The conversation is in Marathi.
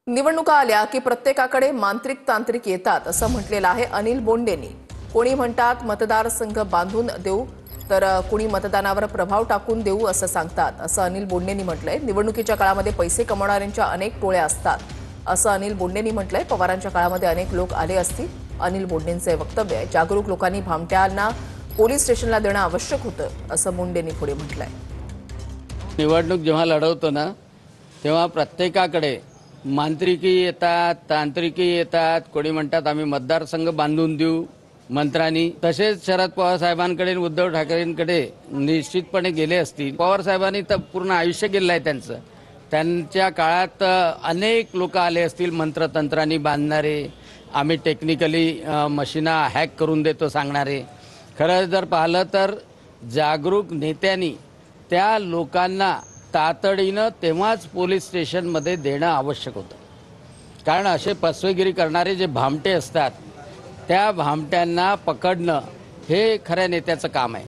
निवडणुका आल्या की प्रत्येकाकडे मांत्रिक तांत्रिक येतात असं म्हटलेलं आहे अनिल बोंडेंनी। कोणी म्हणतात मतदारसंघ बांधून देऊ तर कोणी मतदानावर प्रभाव टाकून देऊ असं सांगतात असं अनिल बोंडेंनी म्हटलंय। निवडणुकीच्या काळामध्ये पैसे कमवणाऱ्यांच्या अनेक टोळ्या असतात असं अनिल बोंडेंनी म्हटलंय। पवारांच्या काळामध्ये अनेक लोक आले असतील अनिल बोंडेंचे वक्तव्य आहे। जागरूक लोकांनी भामट्यांना पोलीस स्टेशनला देणं आवश्यक होतं असं बोंडेंनी पुढे म्हटलंय। निवडणूक जेव्हा लढवतो ना तेव्हा प्रत्येकाकडे मांत्रिकी येतात, तांत्रिकी येतात। कोणी म्हणतात आम्ही मतदारसंघ बांधून देऊ मंत्र्यांनी। तसेच शरद पवार साहेबांकडे उद्धव ठाकरेंकडे निश्चितपणे गेले असतील। पवार साहेबांनी तर पूर्ण आयुष्य गेलं आहे त्यांचं। त्यांच्या काळात अनेक लोक आले असतील मंत्रतंत्रांनी बांधणारे, आम्ही टेक्निकली मशीना हॅक करून देतो सांगणारे। खरं जर पाहिलं तर जागरूक नेत्यांनी त्या लोकांना तातडीनं तेव्हाच पोलीस स्टेशनमध्ये देणं आवश्यक होतं। कारण असे फसवेगिरी करणारे जे भामटे असतात त्या भामट्यांना पकडणं हे खऱ्या नेत्याचं काम आहे।